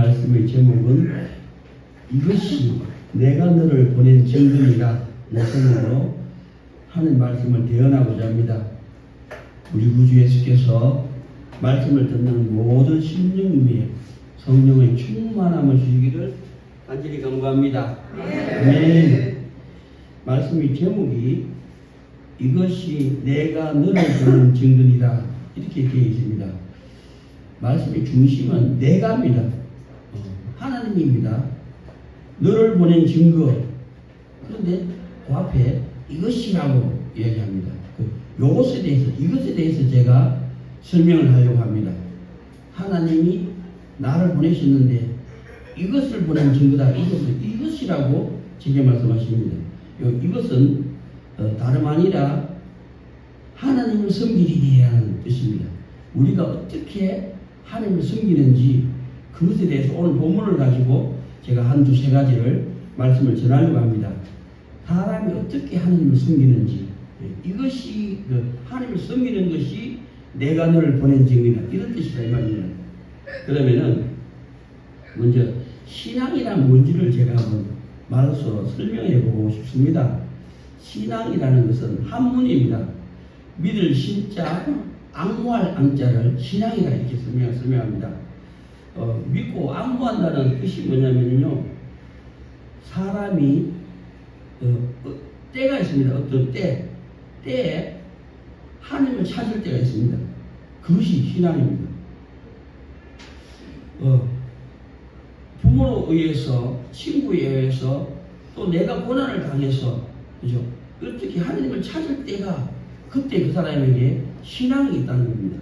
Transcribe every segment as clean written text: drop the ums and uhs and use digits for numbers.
말씀의 제목은 이것이 내가 너를 보낸 증거이라 내성으로 하는 말씀을 대언하고자 합니다. 우리 구주 예수께서 말씀을 듣는 모든 심령 위에 성령의 충만함을 주시기를 간절히 간구합니다. 아멘. 말씀의 제목이 이것이 내가 너를 보낸 증거이다 이렇게 되어 있습니다. 말씀의 중심은 내가입니다. 하나님입니다. 너를 보낸 증거. 그런데 그 앞에 이것이라고 이야기합니다. 이것에 대해서 제가 설명을 하려고 합니다. 하나님이 나를 보내셨는데 이것을 보낸 증거다. 이것이라고 제게 말씀하십니다. 이것은 다름 아니라 하나님을 섬기리니 하는 뜻입니다. 우리가 어떻게 하나님을 섬기는지 그것에 대해서 오늘 본문을 가지고 제가 한 두세 가지를 말씀을 전하려고 합니다. 사람이 어떻게 하나님을 섬기는지 이것이 하나님을 섬기는 것이 내가 너를 보낸 증거이다 이런 뜻이다 이 말입니다. 그러면은 먼저 신앙이란 뭔지를 제가 한번 말로서 설명해 보고 싶습니다. 신앙이라는 것은 한문입니다. 믿을 신자, 앙무할 앙자를 신앙이라 이렇게 설명합니다. 믿고 앙무한다는 뜻이 뭐냐면요, 사람이 때가 있습니다. 어떤 때에 하나님을 찾을 때가 있습니다. 그것이 신앙입니다. 부모로 의해서, 친구에 의해서, 또 내가 고난을 당해서, 그죠? 어떻게 하나님을 찾을 때가 그때 그 사람에게 신앙이 있다는 겁니다.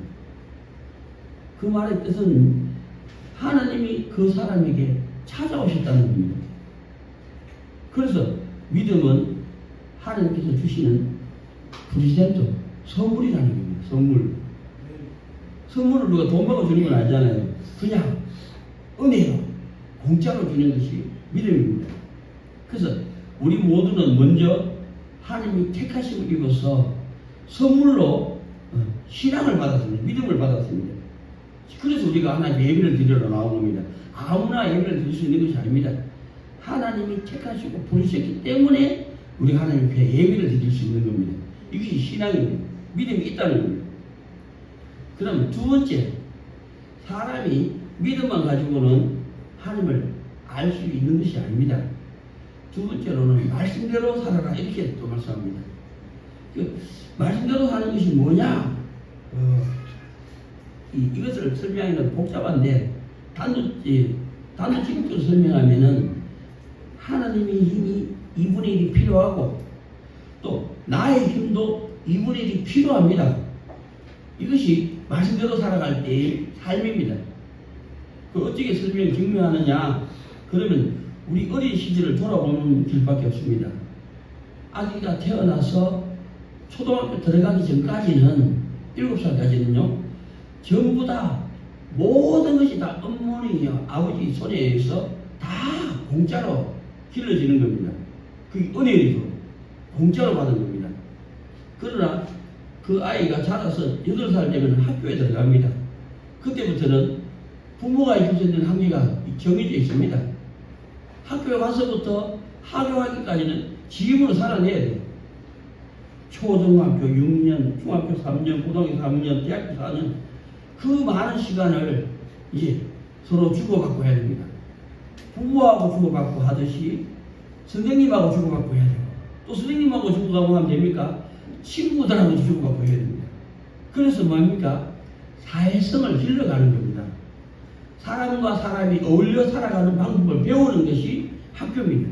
그 말의 뜻은 하나님이 그 사람에게 찾아오셨다는 겁니다. 그래서 믿음은 하나님께서 주시는 프리젠트, 선물이라는 겁니다. 선물을 누가 돈 받고 주는 건 아니잖아요. 그냥 은혜로 공짜로 주는 것이 믿음입니다. 그래서 우리 모두는 먼저 하나님이 택하심을 입어서 선물로 신앙을 받았습니다. 믿음을 받았습니다. 그래서 우리가 하나님 예배를 드리러 나온 겁니다. 아무나 예배를 드릴 수 있는 것이 아닙니다. 하나님이 택하시고 부르셨기 때문에 우리가 하나님 앞에 예배를 드릴 수 있는 겁니다. 이것이 신앙입니다. 믿음이 있다는 겁니다. 그럼 두 번째, 사람이 믿음만 가지고는 하나님을 알 수 있는 것이 아닙니다. 두 번째로는 말씀대로 살아라 이렇게 또 말씀합니다. 말씀대로 사는 것이 뭐냐? 이것을 설명하기는 복잡한데 단도직입적으로 설명하면은 하나님의 힘이 2분의 1이 필요하고 또 나의 힘도 2분의 1이 필요합니다. 이것이 말씀대로 살아갈 때의 삶입니다. 어떻게 증명하느냐? 그러면 우리 어린 시절을 돌아보는 길밖에 없습니다. 아기가 태어나서 초등학교 들어가기 전까지는 7살까지는요 전부 다 모든 것이 다 어머니와 아버지 손에 의해서 다 공짜로 길러지는 겁니다. 그게 은혜이고 공짜로 받은 겁니다. 그러나 그 아이가 자라서 8살 되면 학교에 들어갑니다. 그때부터는 부모가 주시는 한계가 정해져 있습니다. 학교에 가서부터 하교하기까지는 지금으로 살아내야 돼요. 초등학교 6년, 중학교 3년, 고등학교 3년, 대학교 4년 그 많은 시간을 이제 서로 주고받고 해야 됩니다. 부모하고 주고받고 하듯이 선생님하고 주고받고 해야 돼요. 또 선생님하고 주고받고 하면 됩니까? 친구들하고 주고받고 해야 됩니다. 그래서 뭡니까? 사회성을 길러가는 겁니다. 사람과 사람이 어울려 살아가는 방법을 배우는 것이 학교입니다.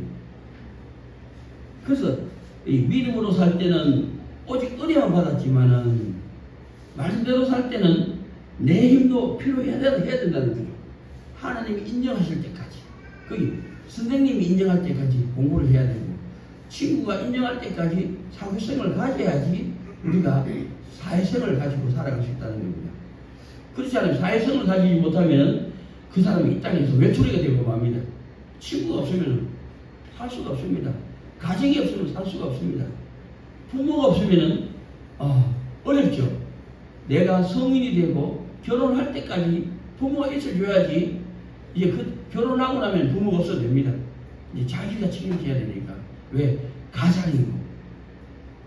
그래서 이 믿음으로 살 때는 오직 은혜만 받았지만은 말씀대로 살 때는 내 힘도 필요해야 된다는 거죠. 하나님이 인정하실 때까지, 거기 선생님이 인정할 때까지 공부를 해야 되고 친구가 인정할 때까지 사회성을 가져야지 우리가 사회성을 가지고 살아갈 수 있다는 겁니다. 그렇지 않으면 사회성을 가지지 못하면 그 사람이 이 땅에서 외톨이가 되고 맙니다. 친구가 없으면 살 수가 없습니다. 가정이 없으면 살 수가 없습니다. 부모가 없으면 어렵죠. 내가 성인이 되고 결혼할 때까지 부모가 있어줘야지 이제 결혼하고 나면 부모가 없어도 됩니다. 이제 자기가 책임져야 되니까. 왜? 가장이고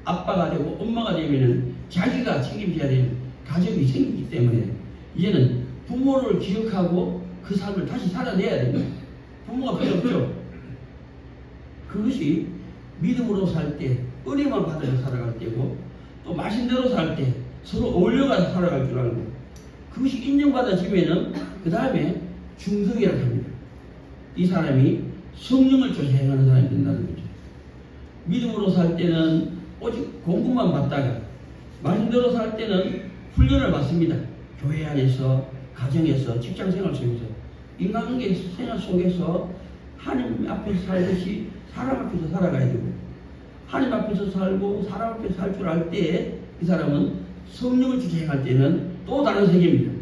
아빠가 되고 엄마가 되면은 자기가 책임져야 되는 가족이 생기기 때문에 이제는 부모를 기억하고 그 삶을 다시 살아내야 됩니다. 부모가 필요 없죠. 그것이 믿음으로 살 때, 은혜만 받아서 살아갈 때고, 또 말씀대로 살 때 서로 어울려가서 살아갈 줄 알고, 그것이 인정받아지면은 그 다음에 중성이라고 합니다. 이 사람이 성령을 쫓아 행하는 사람이 된다는 거죠. 믿음으로 살 때는 오직 공부만 받다가, 말씀대로 살 때는 훈련을 받습니다. 교회 안에서, 가정에서, 직장생활 속에서, 인간관계 생활 속에서 하나님 앞에서 살듯이 사람 앞에서 살아가야 되고, 하나님 앞에서 살고 사람 앞에서 살 줄 알 때 이 사람은 성령을 주체할 때는 또 다른 세계입니다.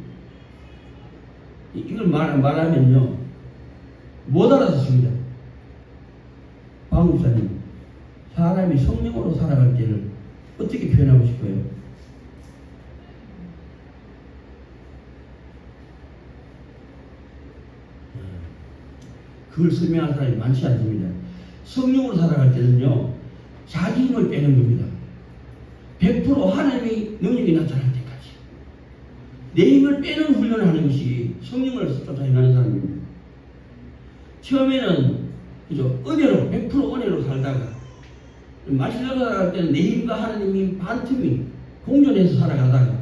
이걸 말하면요 못 알아듣습니다. 박 목사님, 사람이 성령으로 살아갈 때를 어떻게 표현하고 싶어요? 그걸 설명할 사람이 많지 않습니다. 성령으로 살아갈 때는요 자기 힘을 빼는 겁니다. 100% 하나님의 능력이 나타날 때까지 내 힘을 빼는 훈련을 하는 것이 성령을 쫓아 행하는 사람입니다. 처음에는 그죠 은혜로 100% 은혜로 살다가 말씀대로 살아갈 때는 내 힘과 하나님의 힘 반틈이 공존해서 살아가다가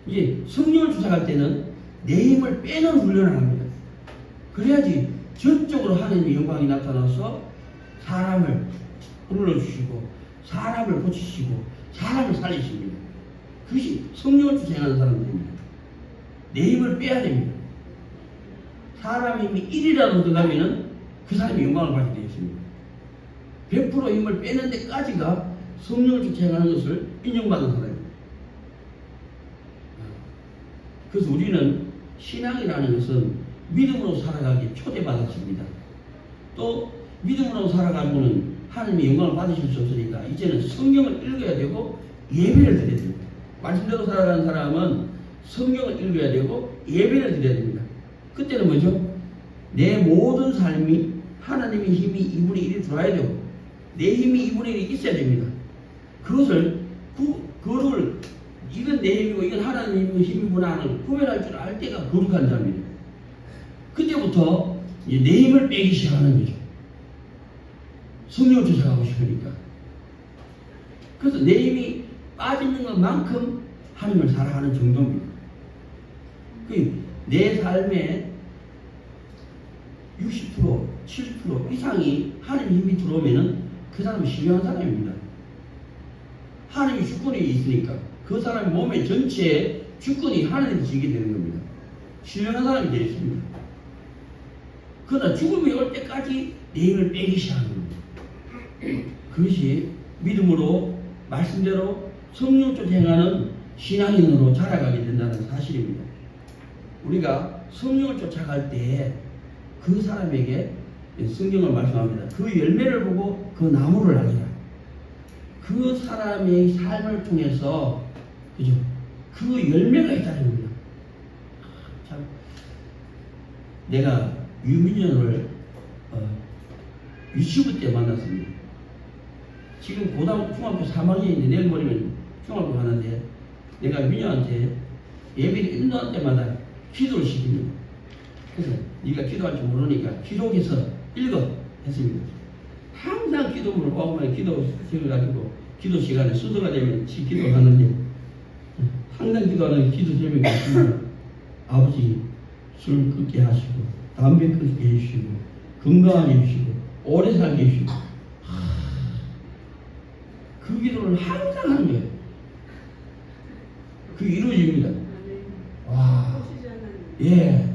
이제 성령을 쫓아갈 때는 내 힘을 빼는 훈련을 합니다. 그래야지 전적으로 하나님의 영광이 나타나서 사람을 불러주시고 사람을 고치시고 사람을 살리십니다. 그것이 성령을 주장하는 사람들입니다. 내 힘을 빼야 됩니다. 사람 힘이 1이라도 들어가면은 그 사람이 영광을 받게 되어 있습니다. 100% 힘을 빼는 데까지가 성령을 주장하는 것을 인정받는 사람입니다. 그래서 우리는 신앙이라는 것은 믿음으로 살아가기 초대받았습니다. 또 믿음으로 살아가고는 하나님의 영광을 받으실 수 없으니까 이제는 성경을 읽어야 되고 예배를 드려야 됩니다. 말씀대로 살아가는 사람은 성경을 읽어야 되고 예배를 드려야 됩니다. 그때는 뭐죠? 내 모든 삶이 하나님의 힘이 2분의 1이 들어와야 되고 내 힘이 2분의 1이 있어야 됩니다. 그것을 이건 내 힘이고 이건 하나님의 힘이구나 하는 구별할 줄 알 때가 거룩한 삶입니다. 그때부터 내 힘을 빼기 시작하는 거죠. 성령을 쫓아가고 싶으니까. 그래서 내 힘이 빠지는 것만큼 하나님을 사랑하는 정도입니다. 내 삶에 60%, 70% 이상이 하나님의 힘이 들어오면은 그 사람은 신령한 사람입니다. 하나님의 주권이 있으니까 그 사람 몸의 전체에 주권이 하나님이 지게 되는 겁니다. 신령한 사람이 되겠습니다. 그러나 죽음이 올 때까지 내 힘을 빼기 시작하는 겁니다. 그것이 믿음으로 말씀대로 성령껏 행하는 신앙인으로 자라가게 된다는 사실입니다. 우리가 성령을 쫓아갈 때 그 사람에게 성경을 말씀합니다. 그 열매를 보고 그 나무를 알리라. 그 사람의 삶을 통해서 그죠? 그 열매가 있다는 겁니다. 참 내가 유민현을 유치부 때 만났습니다. 지금 중학교 3학년인데 내일 모레면 중학교 가는데 내가 민현한테 예배를 인도할 때마다 기도를 시킵니다. 그래서 네가 기도할 줄 모르니까 기록해서 읽어 했습니다. 항상 기도문을 오면 기도 적어가지고 기도 시간에 수도가 되면 기도하는데 항상 기도하는 기도 제목이 있습니다. 아버지 술 끊게 하시고 담배 끊게 해주시고 건강하게 해주시고 오래 살게 해주시고 그 기도를 항상 하는 거예요. 그게 이루어집니다. 와, 예,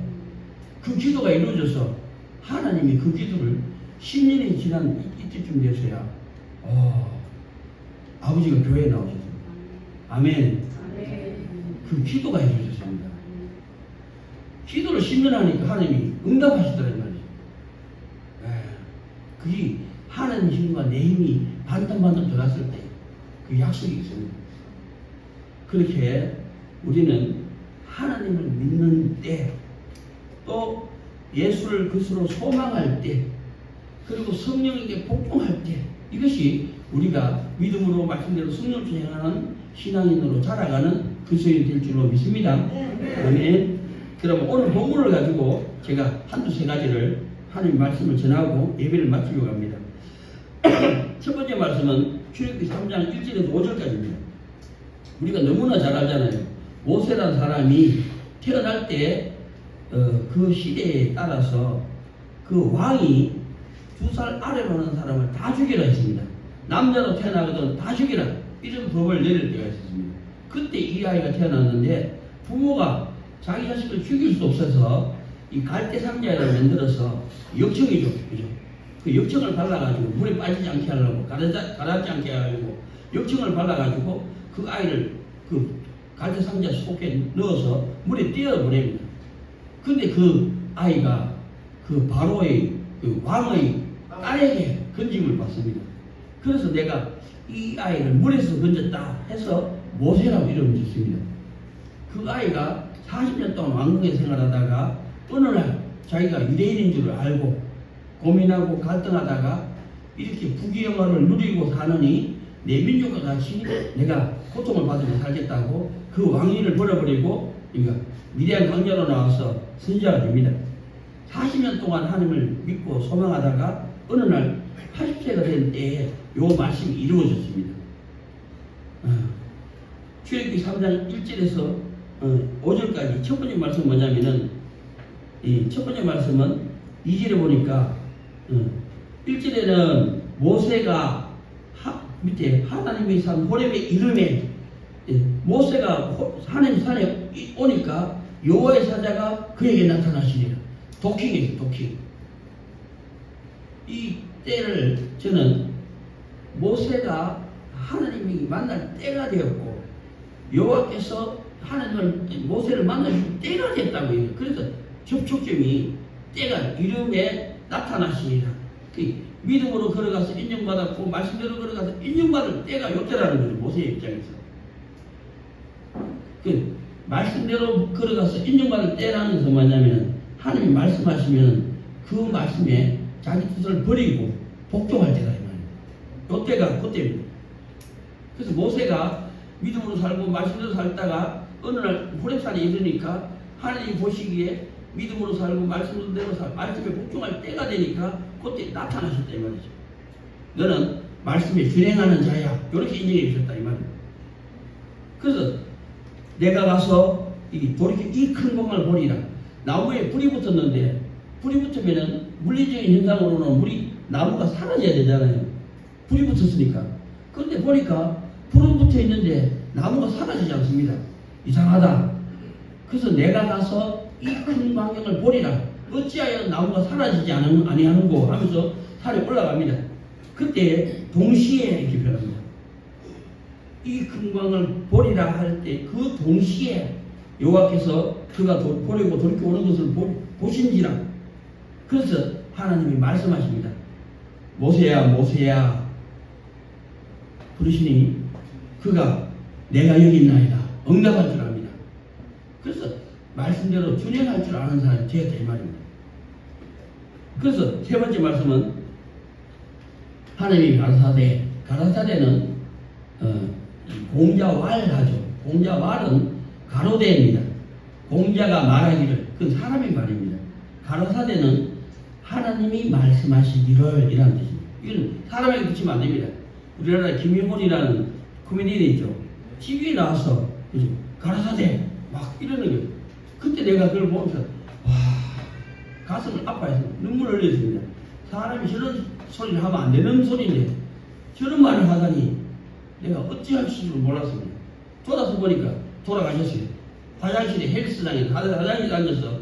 그 기도가 이루어져서 하나님이 그 기도를 10년이 지난 이때쯤 돼서야 아버지가 교회에 나오셨어요. 아멘. 그 기도가 이루어졌습니다. 기도를 10년 하니까 하나님이 응답하시더란 말이죠. 그게 하나님 힘과 내 힘이 반tam반tam 들어갔을 때 그 약속이 있습니다. 그렇게 우리는 하나님을 믿는 때 또 예수를 그리스도로 소망할 때, 그리고 성령에게 복종할 때, 이것이 우리가 믿음으로 말씀대로 성령 주행하는 신앙인으로 자라가는 그리스도인이 될 줄로 믿습니다. 아멘. 그럼 오늘 본문을 가지고 제가 한두 세 가지를 하나님 말씀을 전하고 예배를 마치려고 합니다. 첫 번째 말씀은 출애굽기 3장 1절에서 5절까지입니다. 우리가 너무나 잘 알잖아요. 모세라는 사람이 태어날 때 그 시대에 따라서 그 왕이 2살 아래로 하는 사람을 다 죽이라 했습니다. 남자로 태어나거든 다 죽이라, 이런 법을 내릴 때가 있었습니다. 그때 이 아이가 태어났는데 부모가 자기 자식을 죽일 수 없어서 이 갈대 상자를 만들어서 역청이죠. 그죠? 그 역청을 발라가지고 물에 빠지지 않게 하려고, 가라앉지 않게 하려고 역청을 발라가지고 그 아이를 그 갈대 상자 속에 넣어서 물에 띄어보냅니다. 근데 그 아이가 그 바로의 그 왕의 딸에게 건짐을 받습니다. 그래서 내가 이 아이를 물에서 건졌다 해서 모세라고 이름을 짓습니다. 그 아이가 40년 동안 왕궁에 생활하다가 어느 날 자기가 유대인인 줄 알고 고민하고 갈등하다가 이렇게 부귀영화를 누리고 사느니 내 민족과 같이 내가 고통을 받으며 살겠다고 그 왕위를 버려버리고 미디안 강자로 나와서 선지자가 됩니다. 40년 동안 하나님을 믿고 소망하다가 어느 날 80세가 된 때에 요 말씀이 이루어졌습니다. 출애굽기 3장 1절에서 5절까지 첫 번째 말씀은 뭐냐면은, 이 첫 번째 말씀은 2절에 보니까 1절에는 모세가 밑에 하나님의 산 호렙의 이름에, 모세가 하나님 산에 오니까 여호와의 사자가 그에게 나타나시리라. 도킹이죠, 도킹. 이 때를 저는 모세가 하나님이 만날 때가 되었고 여호와께서 모세를 만나실 때가 됐다고 해요. 그래서 접촉점이 때가 이름에 나타나시리라. 그 믿음으로 걸어가서 인정받았고 말씀대로 걸어가서 인정받을 때가 요때라는 거죠. 모세의 입장에서. 그 말씀대로 걸어가서 인정받을 때라는 것은 뭐냐면 하나님이 말씀하시면 그 말씀에 자기 뜻을 버리고 복종할 때다 이 말이에요. 요때가 그때입니다. 그래서 모세가 믿음으로 살고 말씀대로 살다가 어느 날 호렙산에 이르니까 하나님이 보시기에 믿음으로 살고 말씀대로 살고 말씀에 복종할 때가 되니까 그때 나타나셨다 이 말이죠. 너는 말씀에 준행하는 자야, 이렇게 인정해 주셨다 이 말이에요. 그래서 내가 가서 이 큰 공을 보리라. 나무에 불이 붙었는데 불이 붙으면은 물리적인 현상으로는 나무가 사라져야 되잖아요. 불이 붙었으니까. 그런데 보니까 불은 붙어 있는데 나무가 사라지지 않습니다. 이상하다. 그래서 내가 가서 이 큰 광경을 보리라. 어찌하여 나무가 사라지지 아니하는고 하면서 산에 올라갑니다. 그때 동시에 이렇게 변합니다. 이 큰 광을 보리라 할 때 그 동시에 여호와께서 그가 보려고 돌이켜 오는 것을 보신지라. 그래서 하나님이 말씀하십니다. 모세야, 모세야. 부르시니 그가 내가 여기 있나이다. 응답할 줄 압니다. 그래서 말씀대로 준행할 줄 아는 사람이 되었다 이 말입니다. 그래서 세 번째 말씀은 하나님이 가라사대는 공자왈하죠. 공자왈은 가로대입니다. 공자가 말하기를, 그건 사람의 말입니다. 가로사대는 하나님이 말씀하시기를 이라는 뜻입니다. 이건 사람에게 붙이면 안 됩니다. 우리나라 김용곤이라는 코미디언이 있죠. TV에 나와서 가라사대 막 이러는 거예요. 그때 내가 그걸 보면서 와, 가슴을 아파해서 눈물을 흘렸습니다. 사람이 저런 소리를 하면 안 되는 소리인데 저런 말을 하다니 내가 어찌할 줄 몰랐습니다. 돌아서 보니까 돌아가셨어요. 화장실에 헬스장에 화장실에 앉아서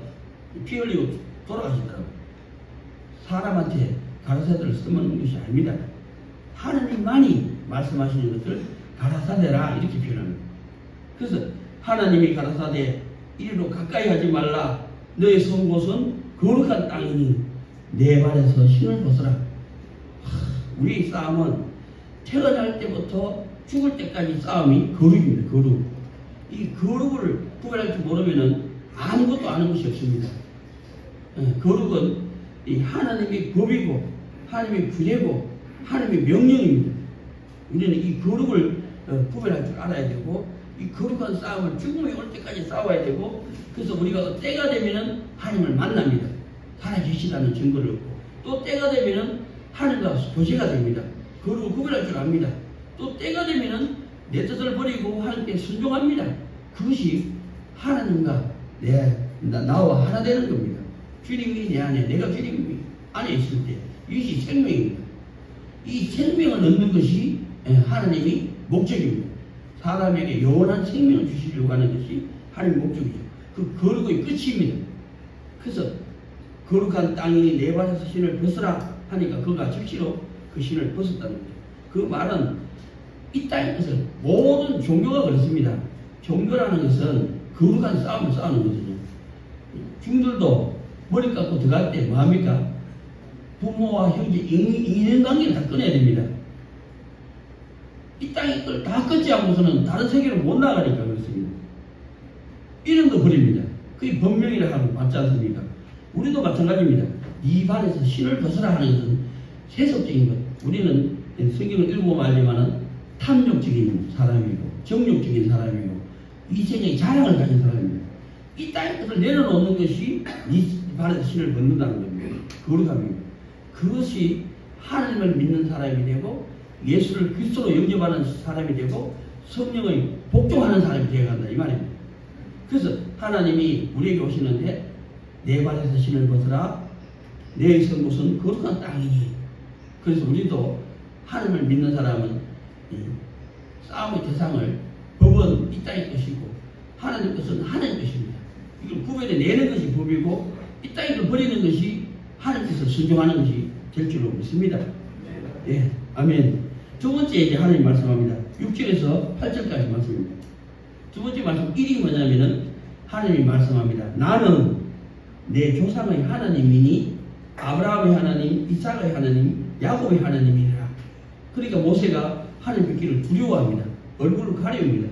피 흘리고 돌아가시더라고요. 사람한테 가라사대를 써먹는 것이 아닙니다. 하나님만이 말씀하시는 것을 가라사대라 이렇게 표현합니다. 그래서 하나님이 가라사대 이리로 가까이 하지 말라. 너의 선 곳은 거룩한 땅이니 내 발에서 신을 벗어라. 우리의 싸움은 태어날 때부터 죽을 때까지 싸움이 거룩입니다. 거룩. 이 거룩을 구별할 줄 모르면 아무것도 아는 것이 없습니다. 거룩은 이 하나님의 법이고 하나님의 규례고 하나님의 명령입니다. 우리는 이 거룩을 구별할 줄 알아야 되고 이 거룩한 싸움을 죽음이 올 때까지 싸워야 되고 그래서 우리가 때가 되면은 하나님을 만납니다. 살아계시다는 증거를 얻고 또 때가 되면은 하나님과 교제가 됩니다. 거룩을 구별할 줄 압니다. 또 때가 되면은 내 뜻을 버리고 하나님께 순종합니다. 그것이 하나님과 나와 하나 되는 겁니다. 주님이 내 안에 내가 주님 안에 있을 때 이것이 생명입니다. 이 생명을 얻는 것이 하나님이 목적입니다. 사람에게 영원한 생명을 주시려고 하는 것이 하나님의 목적이죠. 그 거룩의 끝입니다. 그래서 거룩한 땅이 내 발에서 신을 벗으라 하니까 그가 즉시로 그 신을 벗었다는 거예요. 그 말은 이 땅의 것을 모든 종교가 그렇습니다. 종교라는 것은 거룩한 싸움을 싸우는 거거든요. 중들도 머리 깎고 들어갈 때 뭐합니까? 부모와 형제, 인연관계를 다 끊어야 됩니다. 이 땅의 걸 다 끊지 않고서는 다른 세계로 못 나가니까 그렇습니다. 이름도 버립니다. 그게 법명이라 하고 맞지 않습니까? 우리도 마찬가지입니다. 네 발에서 신을 벗으라 하는 것은 세속적인 것. 우리는 성경을 읽어보면 알지만은 탐욕적인 사람이고 정욕적인 사람이고 이생의 자랑을 가진 사람입니다. 이 땅의 것을 내려놓는 것이 네 발에서 신을 벗는다는 겁니다. 거룩함입니다. 그것이 하나님을 믿는 사람이 되고 예수를 그리스도로 영접하는 사람이 되고 성령의 복종하는 사람이 되어간다 이 말입니다. 그래서 하나님이 우리에게 오시는데 내 발에서 신을 벗으라 내 성곳은 거룩한 땅이니. 그래서 우리도 하나님을 믿는 사람은 싸움의 대상을 법은 이 땅의 것이고 하나님 것은 하나님 것입니다. 이걸 구별해 내는 것이 법이고 이 땅의 걸 버리는 것이 하나님께서 순종하는 것이 될 줄로 믿습니다. 예, 아멘. 두 번째 이제 하나님 말씀합니다. 6절에서 8절까지 말씀입니다. 두 번째 말씀 1이 뭐냐면은 하나님이 말씀합니다. 나는 내 조상의 하나님이니 아브라함의 하나님, 이삭의 하나님, 야곱의 하나님이라. 그러니까 모세가 하나님 뵙기를 두려워합니다. 얼굴을 가려웁니다.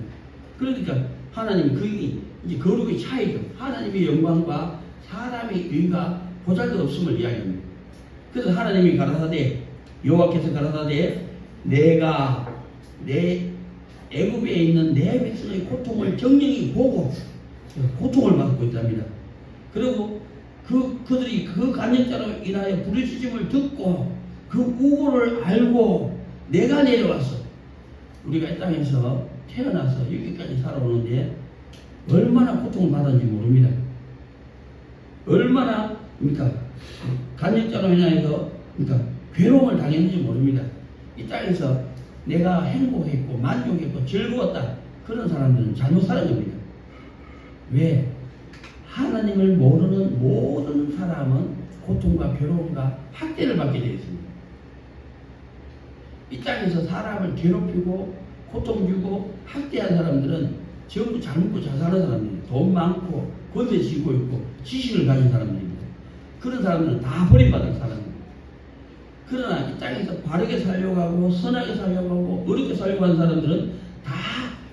그러니까 하나님 그게 이제 거룩의 차이죠. 하나님의 영광과 사람의 의가 보잘것 없음을 이야기합니다. 그래서 하나님이 가라사대 여호와께서 가라사대 내가 내 애굽에 있는 내 백성의 고통을 정령히 보고 고통을 받고 있답니다. 그리고 그들이 그 간역자로 인하여 부르짖음을 듣고 그 우고를 알고 내가 내려왔어. 우리가 이 땅에서 태어나서 여기까지 살아오는데 얼마나 고통을 받았는지 모릅니다. 얼마나 그러니까 간역자로 인하여서 그러니까 괴로움을 당했는지 모릅니다. 이 땅에서 내가 행복했고 만족했고 즐거웠다. 그런 사람들은 잘못 살은 겁니다. 왜? 하나님을 모르는 모든 사람은 고통과 괴로움과 학대를 받게 되어 있습니다. 이 땅에서 사람을 괴롭히고 고통 주고 학대한 사람들은 전부 잘 먹고 잘 사는 사람들입니다. 돈 많고 권세 쥐고 있고 지식을 가진 사람들입니다. 그런 사람들은 다 버림받은 사람입니다. 그러나 이 땅에서 바르게 살려고 하고 선하게 살려고 하고 어렵게 살려고 하는 사람들은 다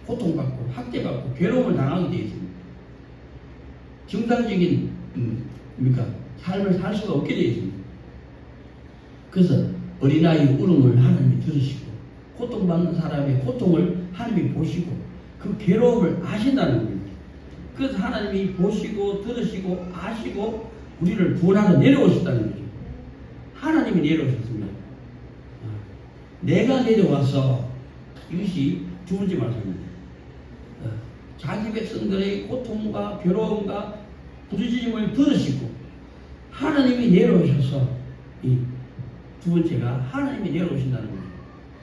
고통받고 학대받고 괴로움을 당하게 되어 있습니다. 정상적인 삶을 살 수가 없게 되어 있습니다. 그래서 어린아이 울음을 하나님이 들으시고 고통받는 사람의 고통을 하나님이 보시고 그 괴로움을 아신다는 겁니다. 그래서 하나님이 보시고 들으시고 아시고 우리를 구원하러 내려오셨다는 거죠. 하나님이 내려오셨습니다. 내가 내려와서 이것이 두 번째 말씀입니다. 자기 백성들의 고통과 괴로움과 부르짖음을 들으시고 하나님이 내려오셔서 이 두 번째가 하나님이 내려오신다는 거예요.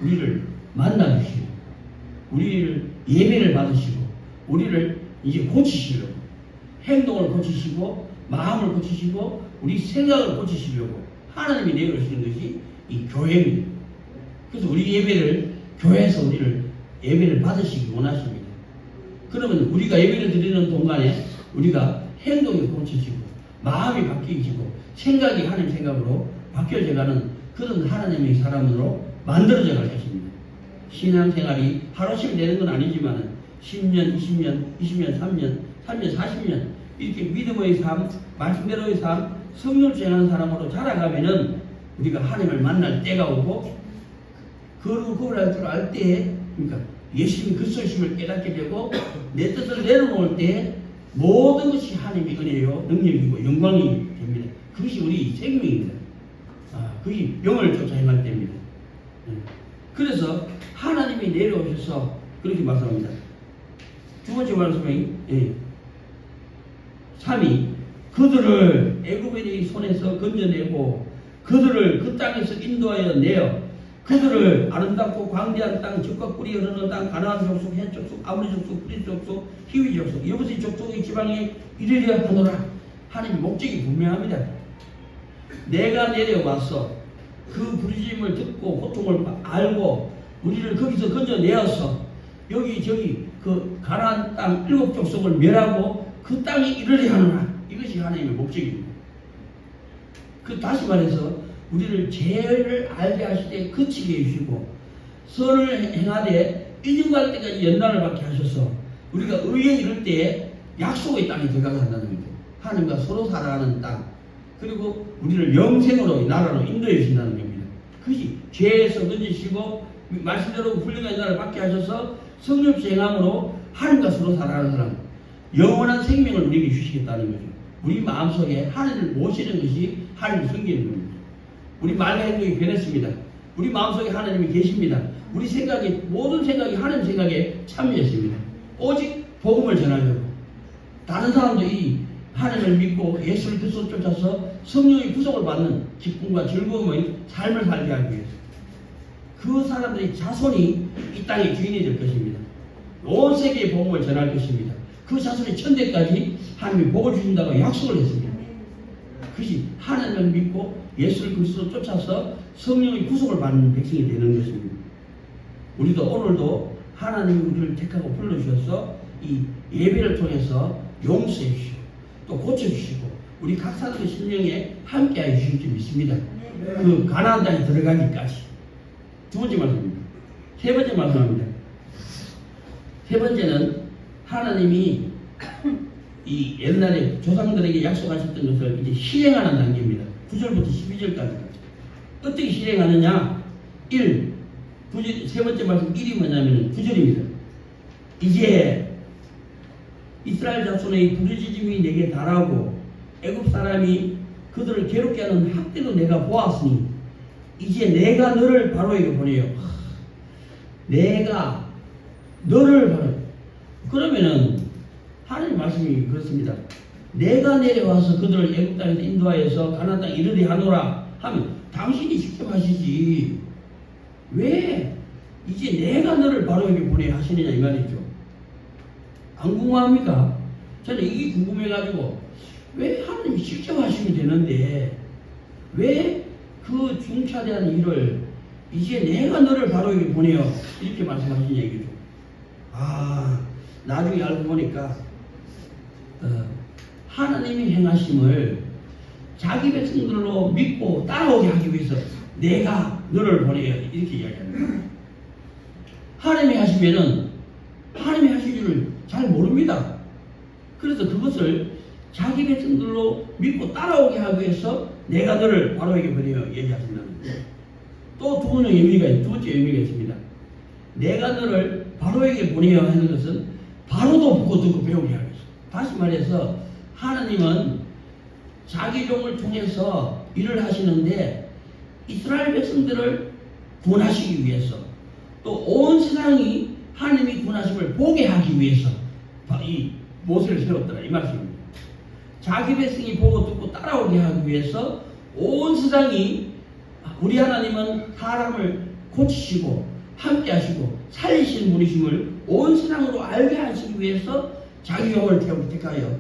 우리를 만나주시고 우리를 예배를 받으시고 우리를 이제 고치시려고 행동을 고치시고 마음을 고치시고 우리 생각을 고치시려고 하나님이 내려오시는 것이 이 교회입니다. 그래서 우리 예배를 교회에서 우리를 예배를 받으시기 원하십니다. 그러면 우리가 예배를 드리는 동안에 우리가 행동이 고쳐지고 마음이 바뀌어지고 생각이 하나님 생각으로 바뀌어져가는 그런 하나님의 사람으로 만들어져 갈 것입니다. 신앙생활이 하루씩 되는 건 아니지만 10년, 20년, 20년, 3년, 40년 이렇게 믿음의 삶, 말씀대로의 삶, 성령 수행하는 사람으로 자라가면은 우리가 하나님을 만날 때가 오고 그걸 구별할 줄 알 때, 그러니까 예수님 그리스도심을 깨닫게 되고 내 뜻을 내려놓을 때 모든 것이 하나님의 은혜요, 능력이고 영광이 됩니다. 그것이 우리 생명입니다. 그게 영을 쫓아 행할 때입니다. 그래서 하나님이 내려오셔서 그렇게 말씀합니다. 두 번째 말씀이 3이 그들을 애굽인의 손에서 건져내고 그들을 그 땅에서 인도하여 내어 그들을 아름답고 광대한 땅, 젖과 꿀이 흐르는 땅, 가나안 족속, 헷 족속, 아모리 족속, 프리스 족속, 히위 족속, 여부시 족속의 지방에 이르려 하노라. 하나님의 목적이 분명합니다. 내가 내려와서 그 부르짖음을 듣고 고통을 알고 우리를 거기서 건져내어서 여기저기 그 가나안 땅 7족속을 멸하고 그 땅에 이르려 하노라. 이것이 하나님의 목적입니다. 그 다시 말해서 우리를 죄를 알게 하실 때 그치게 해주시고 선을 행하되 인증받을 때까지 연단을 받게 하셔서 우리가 의에 이를 때 약속의 땅에 들어가게 한다는 거죠. 하나님과 서로 살아가는 땅, 그리고 우리를 영생으로 나라로 인도해 주신다는 겁니다. 그것이 죄에서 건지시고 말씀대로 훌륭한 연단을 받게 하셔서 성령 수행함으로 하나님과 서로 살아가는 사람, 영원한 생명을 우리에게 주시겠다는 거죠. 우리 마음속에 하나님을 모시는 것이 하나님을 섬기는 겁니다. 우리 말과 행동이 변했습니다. 우리 마음속에 하나님이 계십니다. 우리 생각이, 모든 생각이 하나님 생각에 참여했습니다. 오직 복음을 전하려고. 다른 사람도 이 하나님을 믿고 예수를 그리스도 쫓아서 성령의 구속을 받는 기쁨과 즐거움의 삶을 살게 하기 위해서 그 사람들의 자손이 이 땅의 주인이 될 것입니다. 온 세계에 복음을 전할 것입니다. 그 자손의 천대까지 하나님이 복을 주신다고 약속을 했습니다. 그것이 하나님을 믿고 예수를 그리스도 쫓아서 성령의 구속을 받는 백성이 되는 것입니다. 우리도 오늘도 하나님이 우리를 택하고 불러주셔서 이 예배를 통해서 용서해 주시고 또 고쳐주시고 우리 각 사람의 심령에 함께하여 주실 줄 믿습니다. 그 가나안 땅에 들어가기까지. 두 번째 말씀입니다. 세 번째 말씀합니다. 세 번째는 하나님이 이 옛날에 조상들에게 약속하셨던 것을 이제 실행하는 단계입니다. 9절부터 12절까지. 어떻게 실행하느냐? 1. 세 번째 말씀 1이 뭐냐면 9절입니다. 이제 이스라엘 자손의 부르짖음이 내게 달하고 애굽 사람이 그들을 괴롭게 하는 학대도 내가 보았으니 이제 내가 너를 바로에게 보내요. 내가 너를 바로. 그러면은 하나님 말씀이 그렇습니다. 내가 내려와서 그들을 애굽 땅에서 인도하여서 가나안 땅에 이르게 하노라 하면 당신이 직접 하시지 왜 이제 내가 너를 바로에게 보내야 하시느냐 이 말이죠. 안 궁금합니까? 저는 이게 궁금해가지고 왜 하나님이 직접 하시면 되는데 왜 그 중차대한 일을 이제 내가 너를 바로에게 보내요 이렇게 말씀하신 얘기죠. 나중에 알고 보니까 하나님이 행하심을 자기 백성들로 믿고 따라오게 하기 위해서 내가 너를 보내요 이렇게 이야기합니다. 하나님이 하시면은 하나님이 하실 줄을 잘 모릅니다. 그래서 그것을 자기 백성들로 믿고 따라오게 하기 위해서 내가 너를 바로에게 보내요 얘기하신다는 거예요. 또 두 번째 의미가 있습니다. 내가 너를 바로에게 보내요 하는 것은 바로도 보고 듣고 배우게 하기 위해서. 다시 말해서 하나님은 자기 종을 통해서 일을 하시는데 이스라엘 백성들을 구원하시기 위해서 또 온 세상이 하나님이 구원하심을 보게 하기 위해서 이 모세를 세웠더라 이 말씀입니다. 자기 백성이 보고 듣고 따라오게 하기 위해서 온 세상이 우리 하나님은 사람을 고치시고 함께 하시고 살리시는 분이심을 온 세상으로 알게 하시기 위해서 자기 영을 택하여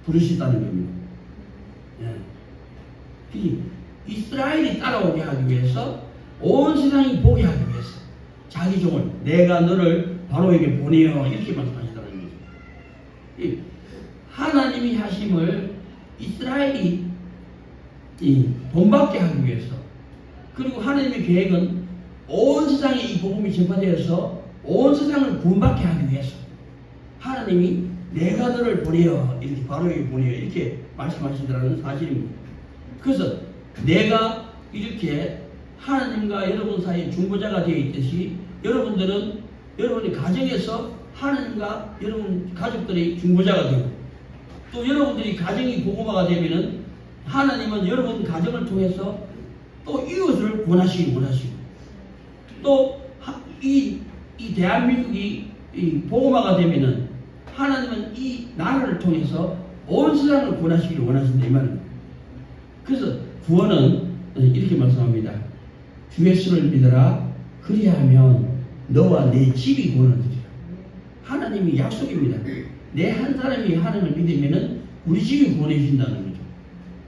부르시다는 겁니다. 이스라엘이 따라오게 하기 위해서 온 세상이 보게 하기 위해서 자기 종을 내가 너를 바로에게 보내어 이렇게 말씀하시다는 거죠. 하나님이 하심을 이스라엘이 본받게 하기 위해서 그리고 하나님의 계획은 온 세상에 이 복음이 전파되어서 온 세상을 구원받게 하기 위해서 하나님이 내가 너를 보내어 이렇게 바로에게 보내어 이렇게 말씀하시더라는 사실입니다. 그래서 내가 이렇게 하나님과 여러분 사이에 중보자가 되어 있듯이 여러분들은 여러분의 가정에서 하나님과 여러분 가족들의 중보자가 되고 또 여러분들이 가정이 복음화가 되면은 하나님은 여러분 가정을 통해서 또 이웃을 권하시기 원하시고 또 이 대한민국이 이 복음화가 되면은 하나님은 이 나라를 통해서 온 세상을 구원하시기를 원하신다 이 말입니다. 그래서 구원은 이렇게 말씀합니다. 주 예수를 믿어라. 그리하면 너와 내 집이 구원을 얻으리라. 하나님이 약속입니다. 내 한 사람이 하나님을 믿으면은 우리 집이 구원해 주신다는 거죠.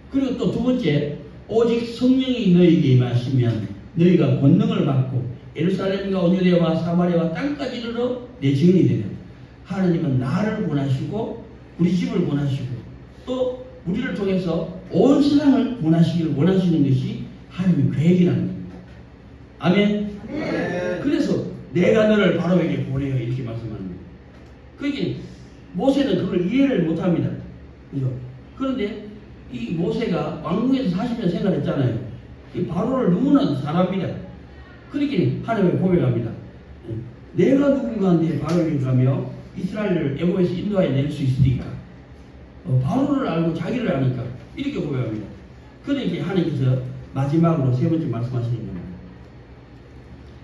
그리고 또 두 번째, 오직 성령이 너희에게 임하시면 너희가 권능을 받고 예루살렘과 온유대와 사마리아와 땅까지 이르러 내 증인이 되리라. 하나님은 나를 권하시고 우리 집을 권하시고 또 우리를 통해서 온 세상을 권하시기를 원하시는 것이 하나님의 계획이라는 겁니다. 아멘. 네. 그래서 내가 너를 바로에게 보내요 이렇게 말씀하는 거예요. 그러니까 모세는 그걸 이해를 못합니다. 그죠? 그런데 이 모세가 왕궁에서 40년 생활했잖아요. 이 바로를 누구나 잘 압니다. 그러니까 하나님을 고백합니다. 내가 누군가한테 바로에게 가며 이스라엘을 애굽에서 인도하여 낼 수 있으니까 바로를 알고 자기를 아니까 이렇게 고백합니다. 그러니까 하나님께서 마지막으로 세 번째 말씀하시는 겁니다.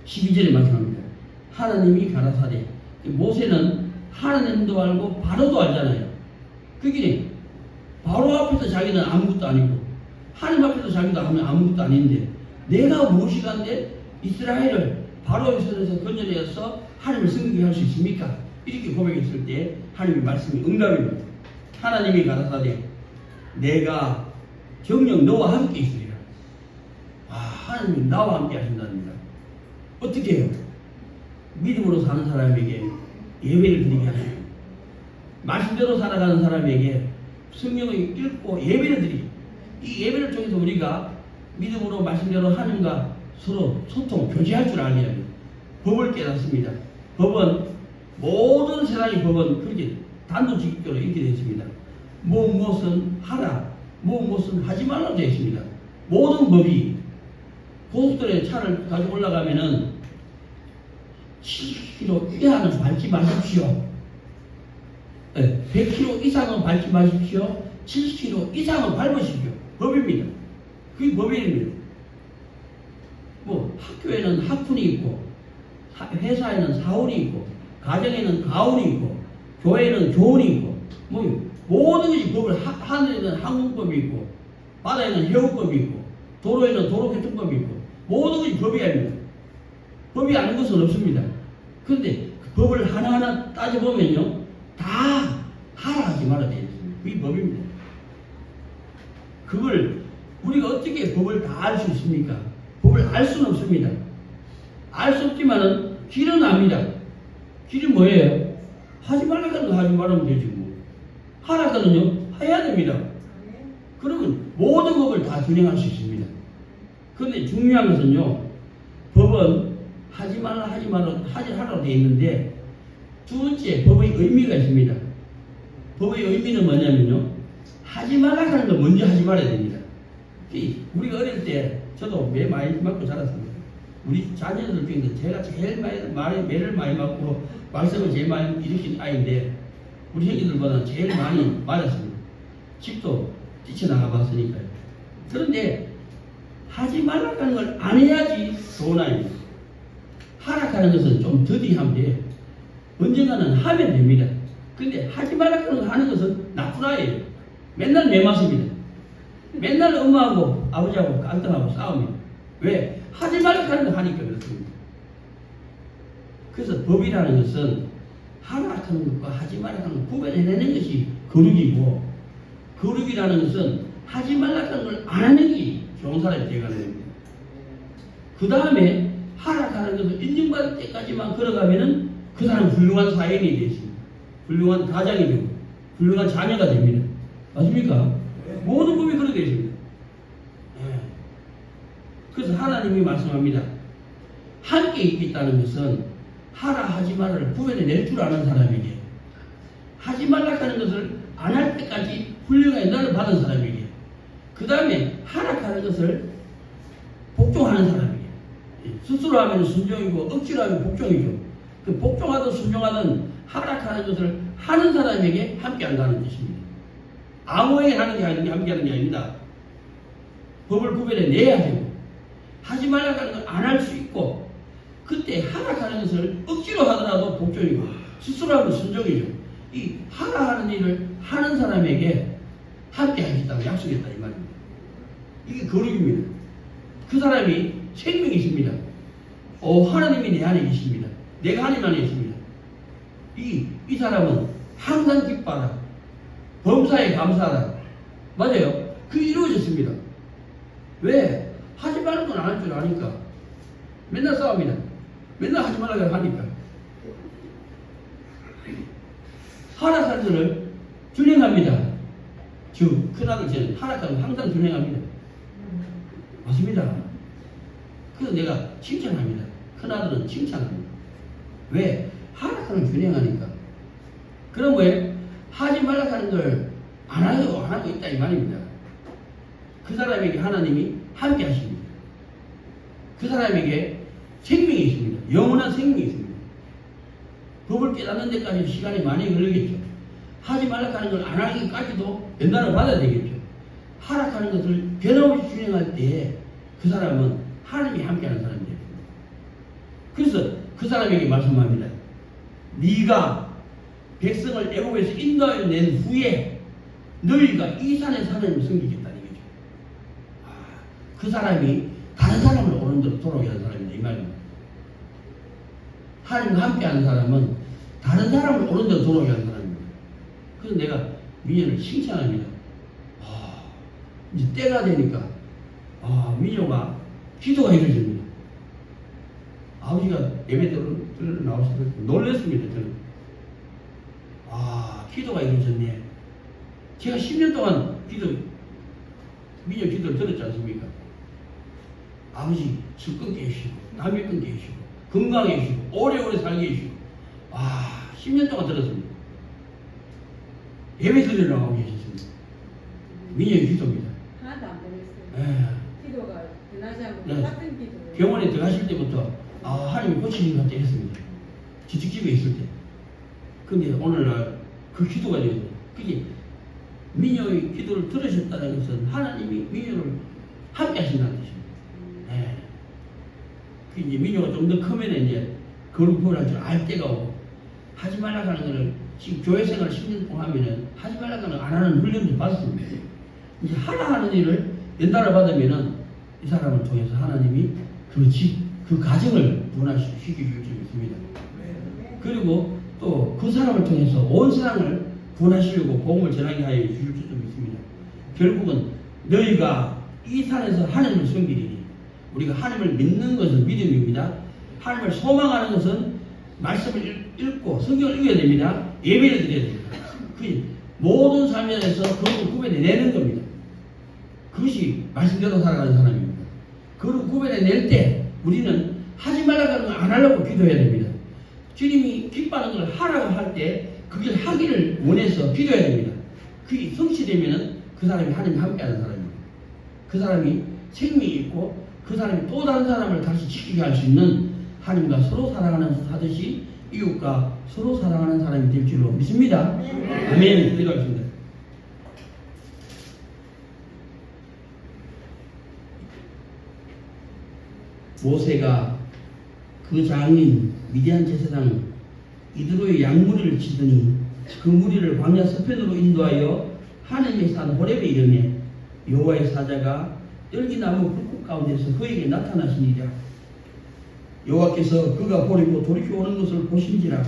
12절에 말씀합니다. 하나님이 가라사대 모세는 하나님도 알고 바로도 알잖아요. 그게 바로 앞에서 자기는 아무것도 아니고 하나님 앞에서 자기도 아무것도 아닌데 내가 무엇이 간데 이스라엘을 바로의 손에서 건져내서 하나님을 섬기게 할 수 있습니까? 이렇게 고백했을 때 하나님의 말씀이 응답입니다. 하나님이 가라사대 내가 정녕 너와 함께 있으리라. 하나님이 나와 함께 하신답니다. 어떻게 해요? 믿음으로 사는 사람에게 예배를 드리게 하세요. 말씀대로 살아가는 사람에게 성경을 읽고 예배를 드리게. 이 예배를 통해서 우리가 믿음으로 말씀대로 하나님과 서로 소통, 교제할 줄 알게 합니다. 법을 깨닫습니다. 법은 모든 세상의 법은 그렇게 단도직입적으로 이렇게 되어 있습니다. 무엇은 하라, 무엇은 하지 말라 되어 있습니다. 모든 법이 고속도로에 차를 가지고 올라가면은 70km 이하는 밟지 마십시오. 100km 이상은 밟지 마십시오. 70km 이상은 밟으십시오. 법입니다. 그게 법입니다. 뭐 학교에는 학훈이 있고 회사에는 사훈이 있고 가정에는 가훈이 있고 교회에는 교훈이 있고 뭐 모든 것이 법을 하늘에는 항공법이 있고 바다에는 해운법이 있고 도로에는 도로교통법이 있고 모든 것이 법이 아닙니다. 법이 아닌 것은 없습니다. 그런데 그 법을 하나하나 따져보면요 다 하라 하지 말아야 되어 있습니다. 그게 법입니다. 그걸 우리가 어떻게 법을 다 알 수 있습니까? 법을 알 수는 없습니다. 알 수 없지만은 길은 압니다. 길이 뭐예요? 하지 말라는 거 하지 말으면 되지 뭐. 하라서는요 해야 됩니다. 그러면 모든 법을 다 준행할 수 있습니다. 그런데 중요한 것은요 법은 하지 말라 하지 하라고 되어 있는데 두 번째 법의 의미가 있습니다. 법의 의미는 뭐냐면요 하지 말라 하는 거 먼저 하지 말아야 됩니다. 우리가 어릴 때 저도 매 많이 맞고 자랐습니다. 우리 자녀들 중에서 제가 제일 매를 많이 맞고 말썽을 제일 많이 일으킨 아이인데 우리 형님들보다 제일 많이 맞았습니다. 집도 뛰쳐나가 봤으니까요. 그런데 하지 말라는 걸 안 해야지 좋은 아이입니다. 하락하는 것은 좀 더디하면 돼요. 언젠가는 하면 됩니다. 근데 하지 말라는 걸 하는 것은 나쁜 아이예요. 맨날 매맞습니다. 맨날 엄마하고 아버지하고 갈등하고 싸웁니다. 왜? 하지 말라는 걸 하니까 그렇습니다. 그래서 법이라는 것은 하락하는 것과 하지 말라는 걸 구별해내는 것이 거룩이고 거룩이라는 것은 하지 말라는 걸 안 하는 게 좋은 사람이 되어가는 겁니다. 그 다음에 하락하는 것을 인정받을 때까지만 걸어가면은 그 사람은 훌륭한 사연이 되십니다. 훌륭한 가장이 되고 훌륭한 자녀가 됩니다. 맞습니까? 모든 법이 그렇게 되어 있습니다. 그래서 하나님이 말씀합니다. 함께 있겠다는 것은 하라 하지 말라를 구별해낼 줄 아는 사람에게 하지 말라 하는 것을 안 할 때까지 훌륭한 은혜를 받은 사람에게 그 다음에 하락하는 것을 복종하는 사람이에요. 스스로 하면 순종이고 억지로 하면 복종이죠. 그 복종하든 순종하든 하락하는 것을 하는 사람에게 함께 한다는 뜻입니다. 아무에게 하는 게 아니라 함께 하는 게 아닙니다. 법을 구별해 내야 되고 하지 말라고 하는 걸 안 할 수 있고 그때 하락하는 것을 억지로 하더라도 복종이고 스스로 하면 순종이죠. 이 하락하는 일을 하는 사람에게 함께 하겠다고 약속했다 이 말입니다. 이게 거룩입니다. 그 사람이 생명이 있습니다. 하나님이 내 안에 계십니다. 내가 하나님 안에 있습니다. 이 사람은 항상 기뻐하라. 범사에 감사하라. 맞아요. 그게 이루어졌습니다. 왜? 하지 말는 건 안 할 줄 아니까. 맨날 싸웁니다. 맨날 하지 말라고 하니까. 하락한 것을 준행합니다. 즉, 큰아들 저는 하락한 걸 항상 준행합니다. 맞습니다. 그래서 내가 칭찬합니다. 큰아들은 칭찬합니다. 왜? 하락하는 걸 준행하니까. 그럼 왜? 하지 말라고 하는 걸 안 하고 있다 이 말입니다. 그 사람에게 하나님이 함께 하십니다. 그 사람에게 생명이 있습니다. 영원한 생명이 있습니다. 법을 깨닫는 데까지 시간이 많이 걸리겠죠. 하지 말라고 하는 걸 안 하기까지도 연단을 받아야 되겠죠. 하락하는 것을 변함없이 준행할 때 그 사람은 하나님이 함께하는 사람이 됩니다. 그래서 그 사람에게 말씀합니다. 네가 백성을 애굽에서 인도하여 낸 후에 너희가 이 산에서 하나님을 섬기겠다는 거죠. 그 사람이 다른 사람을 옳은 대로 돌아오게 하는 사람이다 이 말입니다. 하나님과 함께하는 사람은 다른 사람을 옳은 대로 돌아오게 하는 사람입니다. 그래서 내가 민영을 칭찬합니다. 이제 때가 되니까 민영아 기도가 이루어집니다. 아버지가 예배 들으러 나오셔서 놀랐습니다. 저는 기도가 이루어졌네. 제가 10년 동안 민영 기도를 들었지 않습니까? 아버지 술 끊게 해주시고 담배 끊게 해주시고 건강해 주시고 오래오래 살게 해주시고 10년 동안 들었습니다. 예배 드리러 나오고 계셨습니다. 민영의 기도입니다. 하나도 안 변했어요. 기도가 변하지 않고 똑같은 기도. 병원에 들어가실 때부터 하나님이 고치신 것 같아 했습니다. 지식집에 있을 때. 근데 오늘날 그 기도가 되어요. 그게 민영의 기도를 들으셨다는 것은 하나님이 민영을 함께 하신다는 뜻입니다. 그 이제 민영가 좀 더 크면 이제 거룩을 할 줄 알 때가 오고 하지 말라고 하는 거를 지금 교회 생활 10년 동안 하면은 하지 말라고 하는 거 안 하는 훈련도 받습니다. 이제 하라 하는 일을 연달아 받으면은 이 사람을 통해서 하나님이 그 가정을 분화시켜 줄 수 있습니다. 그리고 또 그 사람을 통해서 온 세상을 분화시키고 복음을 전하게 하여 주실 수도 있습니다. 결국은 너희가 이 산에서 하나님을 섬기리니 우리가 하나님을 믿는 것은 믿음입니다. 하나님을 소망하는 것은 말씀을 읽고 성경을 읽어야 됩니다. 예배를 드려야 됩니다. 그 모든 삶에서 그걸 구별해내는 겁니다. 그것이 말씀대로 살아가는 사람입니다. 그걸 구별해낼 때 우리는 하지 말라고 하는 걸 안 하려고 기도해야 됩니다. 주님이 기뻐하는 걸 하라고 할 때 그걸 하기를 원해서 기도해야 됩니다. 그게 성취되면은 그 사람이 하나님과 함께하는 사람입니다. 그 사람이 생명이 있고 그 사람이 또 다른 사람을 다시 지키게 할 수 있는 하나님과 서로 사랑하는 하듯이 이웃과 서로 사랑하는 사람이 될 줄로 믿습니다. 아멘. 기도하겠습니다. 모세가 그 장인 미디안 제사장 이드로의 양무리를 치더니 그 무리를 광야 서편으로 인도하여 하나님의 산 호렙에 이르매 여호와의 사자가 열기나무 불꽃 가운데서 그에게 나타나시니라. 여호와께서 그가 버리고 돌이켜 오는 것을 보신지라.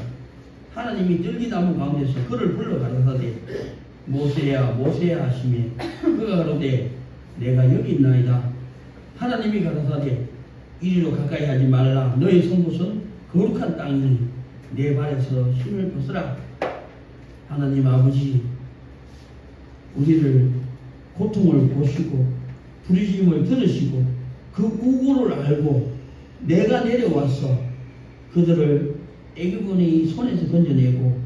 하나님이 열기나무 가운데서 그를 불러 가라사대 모세야 모세야 하시매 그가 가로되 내가 여기 있나이다. 하나님이 가라사대 이리로 가까이 하지 말라. 너의 손못은 거룩한 땅이니 내 발에서 힘을 벗으라. 하나님 아버지, 우리를 고통을 보시고 부르심을 들으시고 그 우고를 알고 내가 내려와서 그들을 애굽의 손에서 건져내고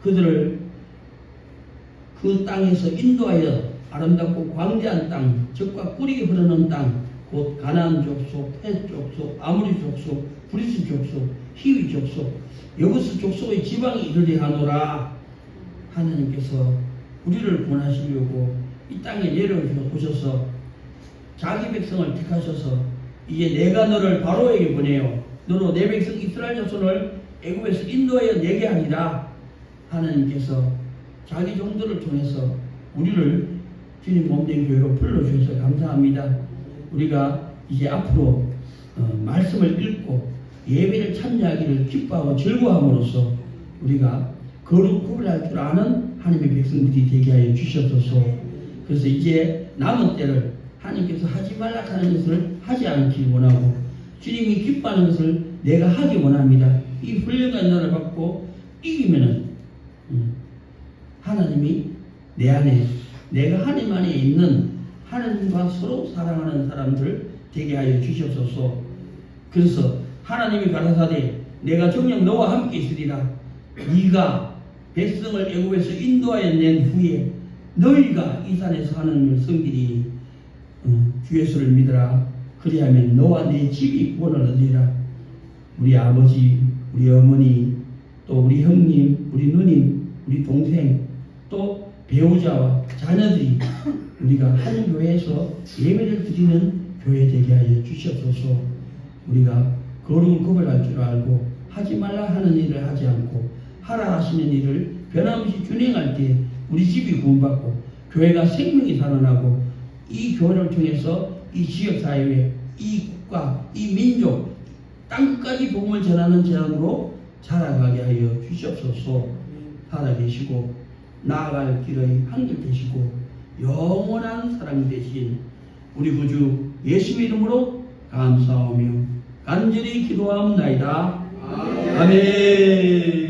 그들을 그 땅에서 인도하여 아름답고 광대한 땅, 적과 꿀이 흐르는 땅, 곧 가나안 족속, 헷 족속, 아모리 족속, 브리스 족속, 히위 족속, 여부스 족속의 지방이 이르리 하노라. 하나님께서 우리를 구원하시려고 이 땅에 내려오셔서 자기 백성을 택하셔서 이제 내가 너를 바로에게 보내요. 너로 내 백성 이스라엘 자손을 애굽에서 인도하여 내게 하리라. 하나님께서 자기 종들을 통해서 우리를 주님 몸된 교회로 불러주셔서 감사합니다. 우리가 이제 앞으로 말씀을 읽고 예배를 참여하기를 기뻐하고 즐거워함으로써 우리가 거룩할 줄 아는 하나님의 백성들이 되게 하여 주시옵소서. 그래서 이제 남은 때를 하나님께서 하지 말라 하는 것을 하지 않기 원하고 주님이 기뻐하는 것을 내가 하기 원합니다. 이 훌륭한 나를 받고 이기면은 하나님이 내 안에, 내가 하나님 안에 있는 하나님과 서로 사랑하는 사람들 되게 하여 주시옵소서. 그래서 하나님이 가라사대 내가 정녕 너와 함께 있으리라. 네가 백성을 애굽에서 인도하여 낸 후에 너희가 이 산에서 하나님을 섬기리니 주 예수를 믿으라. 그리하면 너와 내 집이 구원을 얻으리라. 우리 아버지, 우리 어머니, 또 우리 형님, 우리 누님, 우리 동생, 또 배우자와 자녀들이 우리가 한 교회에서 예배를 드리는 교회 되게 하여 주시옵소서. 우리가 거룩을 구별할 줄 알고 하지 말라 하는 일을 하지 않고 하라 하시는 일을 변함없이 준행할 때 우리 집이 구원받고 교회가 생명이 살아나고 이 교회를 통해서 이 지역사회, 이 국가, 이 민족, 땅끝까지 복음을 전하는 재앙으로 자라가게 하여 주시옵소서. 살아계시고 나아갈 길의 한길 되시고 영원한 사랑이 되신 우리 구주 예수의 이름으로 감사하며 간절히 기도하옵나이다. 아멘.